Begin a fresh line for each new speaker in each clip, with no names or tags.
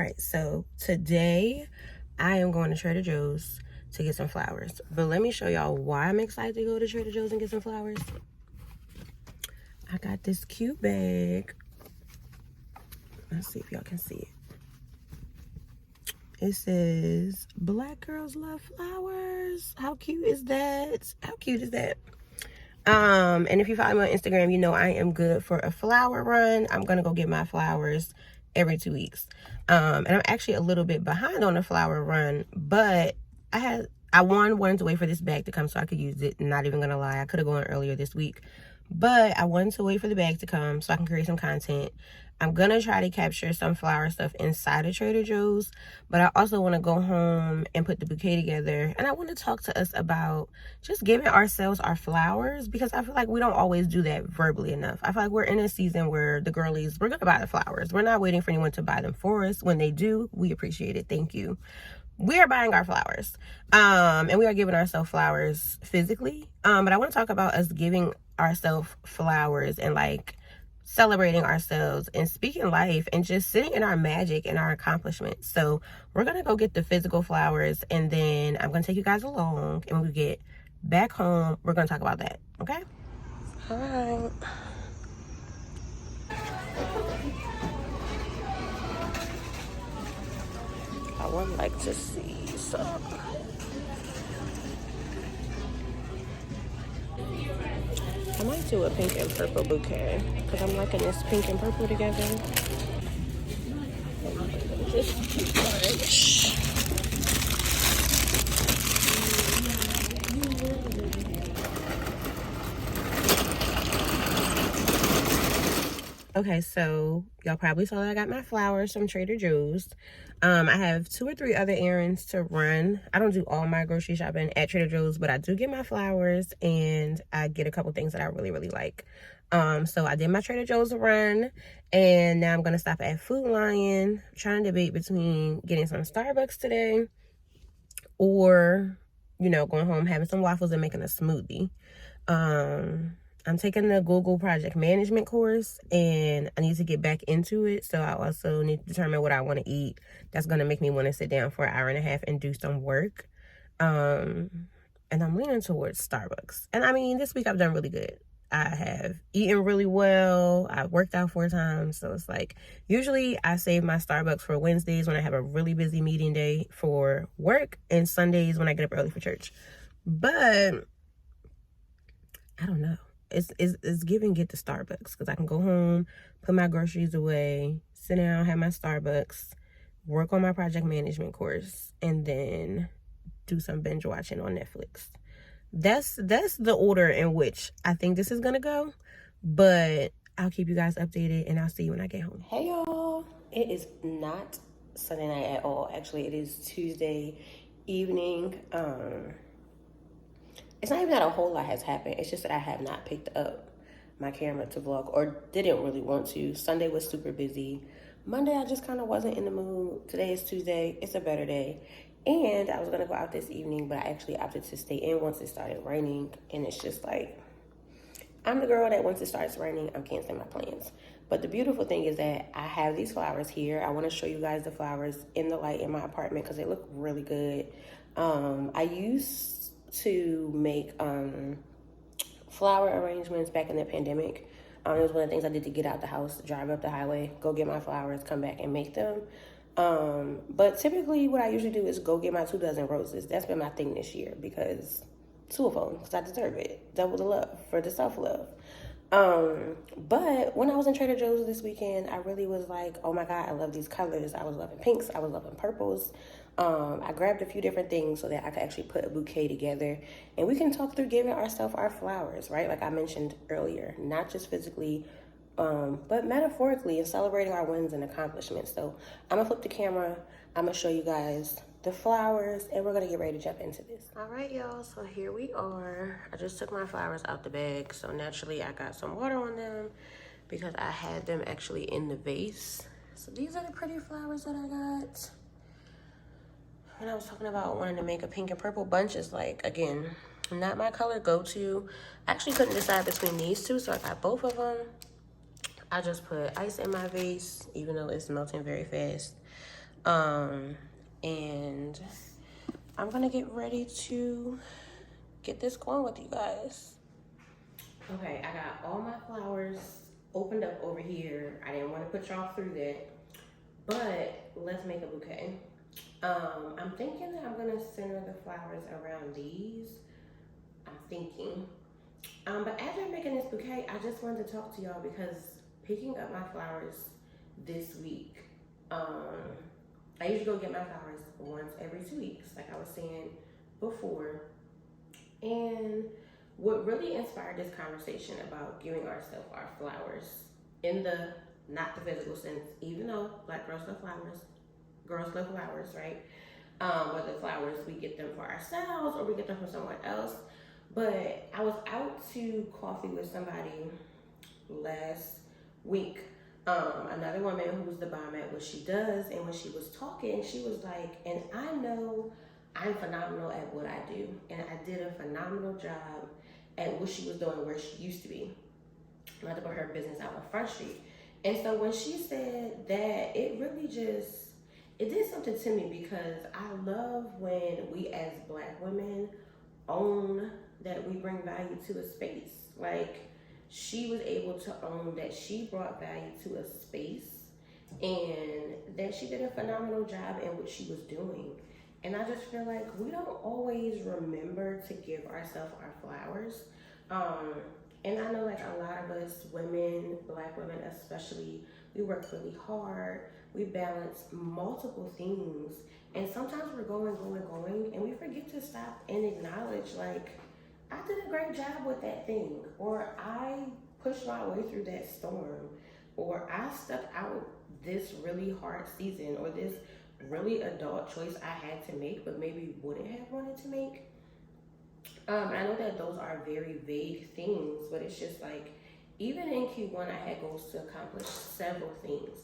right, so today I am going to Trader Joe's to get some flowers. But let me show y'all why I'm excited to go to Trader Joe's and get some flowers. I got this cute bag. Let's see if y'all can see it. It says, Black girls love flowers. How cute is that? How cute is that? And if you follow me on Instagram, you know I am good for a flower run. I'm gonna go get my flowers every 2 weeks. And I'm actually a little bit behind on the flower run, but I wanted to wait for this bag to come so I could use it. Not even gonna lie, I could have gone earlier this week, but I wanted to wait for the bag to come so I can create some content. I'm gonna try to capture some flower stuff inside of Trader Joe's, but I also want to go home and put the bouquet together. And I want to talk to us about just giving ourselves our flowers, because I feel like we don't always do that verbally enough. I feel like we're in a season where the girlies, we're gonna buy the flowers. We're not waiting for anyone to buy them for us. When they do, we appreciate it. Thank you. We are buying our flowers, and we are giving ourselves flowers physically. But I want to talk about us giving ourselves flowers and like celebrating ourselves and speaking life and just sitting in our magic and our accomplishments. So we're gonna go get the physical flowers, and then I'm gonna take you guys along, and when we get back home, we're gonna talk about that. Okay? All right. I would like to see some. I might do a pink and purple bouquet because I'm liking this pink and purple together. Okay, so y'all probably saw that I got my flowers from Trader Joe's. I have 2 or 3 other errands to run. I don't do all my grocery shopping at Trader Joe's, but I do get my flowers and I get a couple things that I really like. So I did my Trader Joe's run, and now I'm gonna stop at Food Lion. I'm trying to debate between getting some Starbucks today or, you know, going home, having some waffles and making a smoothie. I'm taking the Google Project Management course, and I need to get back into it. So I also need to determine what I want to eat. That's going to make me want to sit down for an hour and a half and do some work. And I'm leaning towards Starbucks. And I mean, this week I've done really good. I have eaten really well. I've worked out 4 times. So it's like, usually I save my Starbucks for Wednesdays when I have a really busy meeting day for work, and Sundays when I get up early for church. But I don't know. It's giving get to Starbucks, because I can go home, put my groceries away, sit down, have my Starbucks, work on my project management course, and then do some binge watching on Netflix. That's the order in which I think this is gonna go, but I'll keep you guys updated, and I'll see you when I get home. Hey y'all, it is not Sunday night at all. Actually, it is Tuesday evening. It's not even that a whole lot has happened. It's just that I have not picked up my camera to vlog, or didn't really want to. Sunday was super busy. Monday, I just kind of wasn't in the mood. Today is Tuesday. It's a better day. And I was going to go out this evening, but I actually opted to stay in once it started raining. And it's just like, I'm the girl that once it starts raining, I'm canceling my plans. But the beautiful thing is that I have these flowers here. I want to show you guys the flowers in the light in my apartment because they look really good. I used to make flower arrangements back in the pandemic. It was one of the things I did to get out the house, drive up the highway, go get my flowers, come back and make them. But typically what I usually do is go get my 2 dozen roses. That's been my thing this year, because 2 of them, because I deserve it. Double the love for the self-love. But when I was in Trader Joe's this weekend, I really was like, oh my God, I love these colors. I was loving pinks. I was loving purples. I grabbed a few different things so that I could actually put a bouquet together, and we can talk through giving ourselves our flowers, right? Like I mentioned earlier, not just physically, but metaphorically, and celebrating our wins and accomplishments. So I'm gonna flip the camera. I'm gonna show you guys the flowers, and we're gonna get ready to jump into this. All right, y'all, so here we are. I just took my flowers out the bag, so naturally I got some water on them because I had them actually in the vase. So these are the pretty flowers that I got. When I was talking about wanting to make a pink and purple bunch, is like, again, not my color go-to. I actually couldn't decide between these 2, so I got both of them. I just put ice in my vase, even though it's melting very fast. And I'm gonna get ready to get this going with you guys. Okay, I got all my flowers opened up over here. I didn't want to put y'all through that, but let's make a bouquet. I'm thinking that I'm gonna center the flowers around these. I'm thinking. But after making this bouquet, I just wanted to talk to y'all because picking up my flowers this week, I usually go get my flowers once every 2 weeks, like I was saying before. And what really inspired this conversation about giving ourselves our flowers in the, not the physical sense, even though Black girls love flowers, right? Whether flowers, we get them for ourselves or we get them for someone else. But I was out to coffee with somebody last week, another woman who's the bomb at what she does, and when she was talking, she was like, and I know I'm phenomenal at what I do, and I did a phenomenal job at what she was doing where she used to be, not to put her business out on Front Street. And so when she said that, it really just, it did something to me, because I love when we as Black women own that we bring value to a space. Like, she was able to own that she brought value to a space and that she did a phenomenal job in what she was doing. And I just feel like we don't always remember to give ourselves our flowers. And I know like a lot of us women, Black women especially, we work really hard. We balance multiple things. And sometimes we're going, and we forget to stop and acknowledge, like, I did a great job with that thing, or I pushed my way through that storm, or I stuck out this really hard season, or this really adult choice I had to make, but maybe wouldn't have wanted to make. I know that those are very vague things, but it's just like, even in Q1, I had goals to accomplish several things,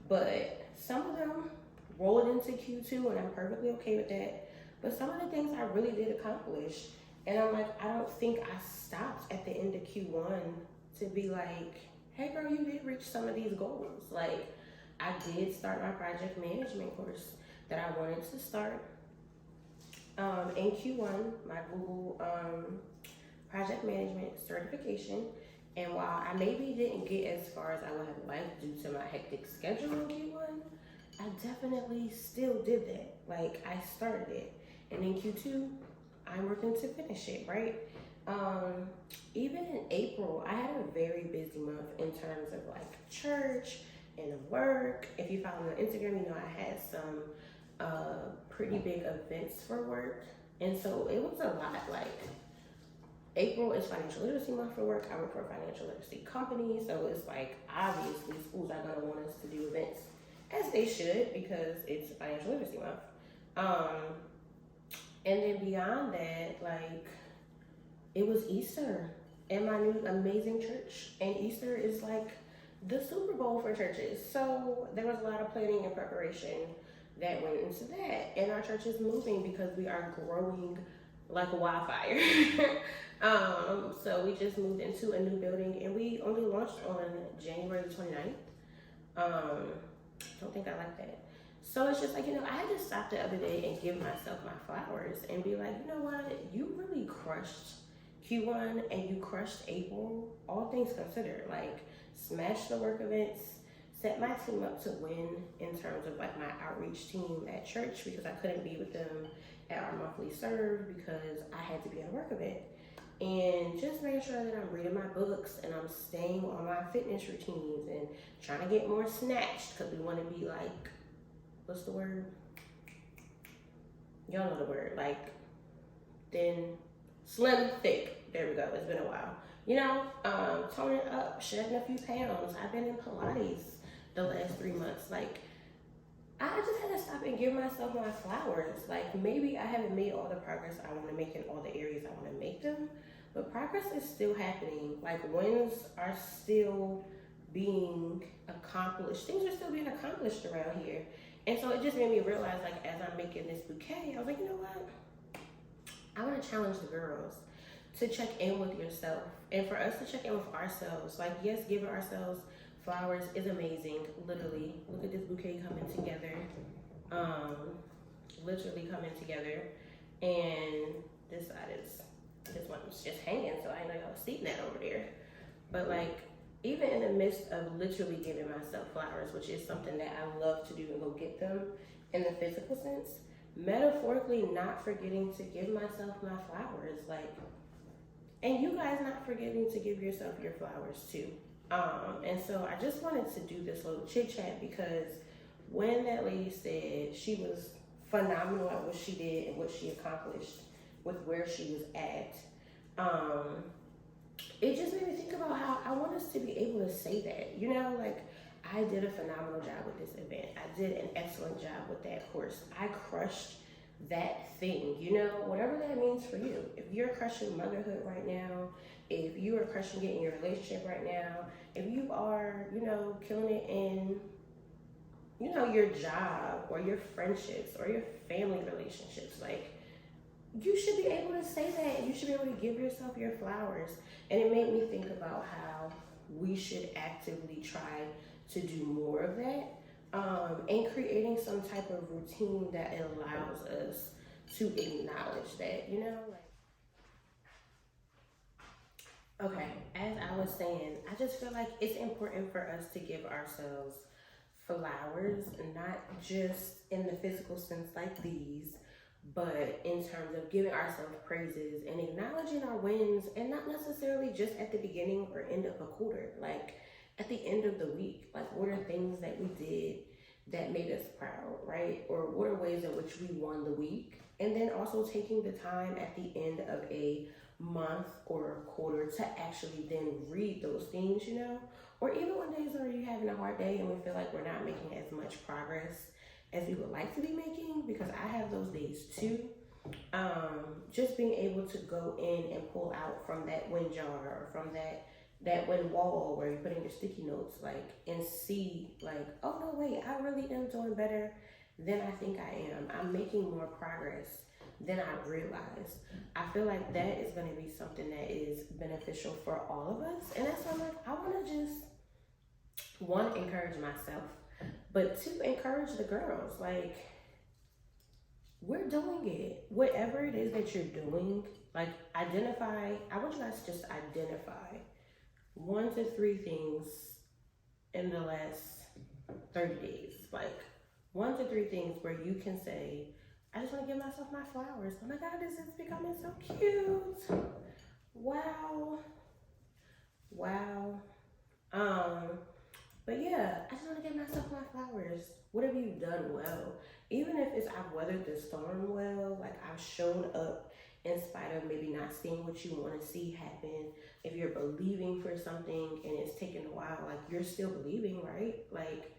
but some of them rolled into Q2, and I'm perfectly okay with that. But some of the things I really did accomplish, and I'm like, I don't think I stopped at the end of Q1 to be like, hey girl, you did reach some of these goals. Like, I did start my project management course that I wanted to start. In Q1, my Google project management certification. And while I maybe didn't get as far as I would have liked due to my hectic schedule in Q1, I definitely still did that. Like, I started it. And in Q2, I'm working to finish it, right? Even in April, I had a very busy month in terms of like church and work. If you follow me on Instagram, you know I had some pretty big events for work. And so it was a lot. Like, April is financial literacy month for work. I work for a financial literacy company. So it's like, obviously schools are gonna want us to do events, as they should, because it's financial literacy month. And then beyond that, like, it was Easter in my new amazing church. And Easter is like the Super Bowl for churches. So there was a lot of planning and preparation that went into that. And our church is moving because we are growing like a wildfire. So we just moved into a new building, and we only launched on January 29th. Don't think I like that. So it's just like, I had to stop the other day and give myself my flowers and be like, you know what? You really crushed Q1 and you crushed April, all things considered. Like, smashed the work events, set my team up to win in terms of like my outreach team at church, because I couldn't be with them at our monthly serve because I had to be at a work event. And just making sure that I'm reading my books and I'm staying on my fitness routines and trying to get more snatched, because we want to be like, what's the word? Y'all know the word. Like, thin, slim, thick. There we go. It's been a while. Toning up, shedding a few pounds. I've been in Pilates the last 3 months. Like, I just had to stop and give myself my flowers. Like, maybe I haven't made all the progress I want to make in all the areas I want to make them, but progress is still happening. Like, wins are still being accomplished. Things are still being accomplished around here. And so it just made me realize, like, as I'm making this bouquet, I was like, you know what? I want to challenge the girls to check in with yourself. And for us to check in with ourselves. Like, yes, giving ourselves flowers is amazing. Literally, look at this bouquet coming together. um, literally coming together. And this one was just hanging, so I know y'all seen that over there. But like, even in the midst of literally giving myself flowers, which is something that I love to do and go get them in the physical sense, metaphorically not forgetting to give myself my flowers, like, and you guys not forgetting to give yourself your flowers too. And so I just wanted to do this little chit chat because when that lady said she was phenomenal at what she did and what she accomplished with where she was at, it just made me think about how I want us to be able to say that. You know, like, I did a phenomenal job with this event. I did an excellent job with that course. I crushed that thing, you know, whatever that means for you. If you're crushing motherhood right now, if you are crushing it in your relationship right now, if you are, you know, killing it in, you know, your job or your friendships or your family relationships, like, you should be able to say that. You should be able to give yourself your flowers. And it made me think about how we should actively try to do more of that, and creating some type of routine that allows us to acknowledge that, you know? Like, okay, as I was saying, I just feel like it's important for us to give ourselves flowers, not just in the physical sense like these, but in terms of giving ourselves praises and acknowledging our wins, and not necessarily just at the beginning or end of a quarter, like at the end of the week. Like, what are things that we did that made us proud, right? Or what are ways in which we won the week? And then also taking the time at the end of a month or a quarter to actually then read those things, you know? Or even on days where you're having a hard day and we feel like we're not making as much progress as we would like to be making, because I have those days too. Just being able to go in and pull out from that win jar or from that win wall where you're putting your sticky notes, like, and see, like, oh no, wait, I really am doing better than I think I am. I'm making more progress than I realized. I feel like that is going to be something that is beneficial for all of us. And that's why I'm like, I want to just, one, encourage myself, but two, encourage the girls. Like, we're doing it. Whatever it is that you're doing, like, identify. I want you guys to just identify 1 to 3 things in the last 30 days. Like, 1 to 3 things where you can say, I just want to give myself my flowers. Oh my God, this is becoming so cute. Wow. Wow. But yeah, I just want to give myself my flowers. What have you done well? Even if it's I've weathered the storm well, like I've shown up in spite of maybe not seeing what you want to see happen. If you're believing for something and it's taken a while, like, you're still believing, right? Like,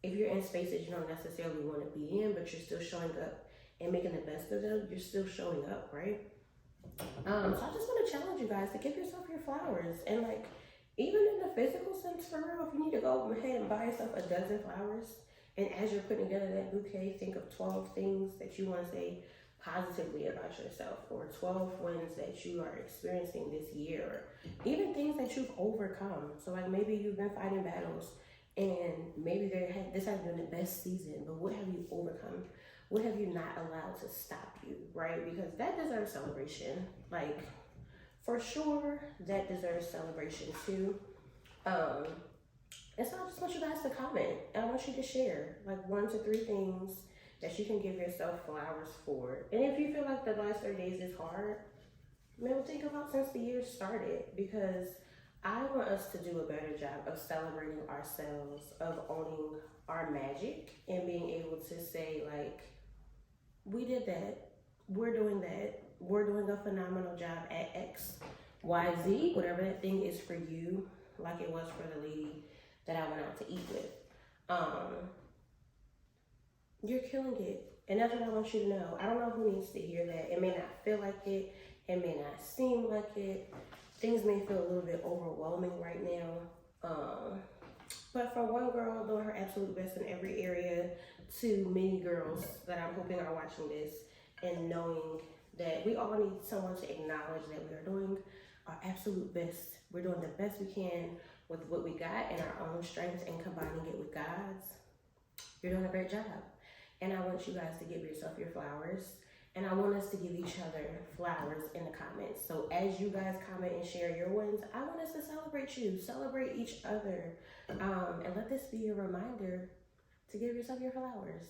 if you're in spaces you don't necessarily want to be in, but you're still showing up and making the best of them, you're still showing up, right? So I just want to challenge you guys to give yourself your flowers. And like, even in the physical sense, for real, if you need to go ahead and buy yourself a dozen flowers, and as you're putting together that bouquet, think of 12 things that you want to say positively about yourself, or 12 wins that you are experiencing this year, or even things that you've overcome. So like, maybe you've been fighting battles and maybe this has been the best season, but what have you overcome? What have you not allowed to stop you, right? Because that deserves celebration. Like, for sure, that deserves celebration too. And so I just want you guys to comment. And I want you to share like 1 to 3 things that you can give yourself flowers for. And if you feel like the last 30 days is hard, maybe think about since the year started, because I want us to do a better job of celebrating ourselves, of owning our magic, and being able to say, like, we did that, we're doing that, we're doing a phenomenal job at X, Y, Z, whatever that thing is for you, like it was for the lady that I went out to eat with. You're killing it. And that's what I want you to know. I don't know who needs to hear that. It may not feel like it. It may not seem like it. Things may feel a little bit overwhelming right now. But for one girl doing her absolute best in every area, to many girls that I'm hoping are watching this and knowing that we all need someone to acknowledge that we are doing our absolute best. We're doing the best we can with what we got and our own strengths, and combining it with God's. You're doing a great job. And I want you guys to give yourself your flowers. And I want us to give each other flowers in the comments. So as you guys comment and share your wins, I want us to celebrate you, celebrate each other. And let this be a reminder to give yourself your flowers.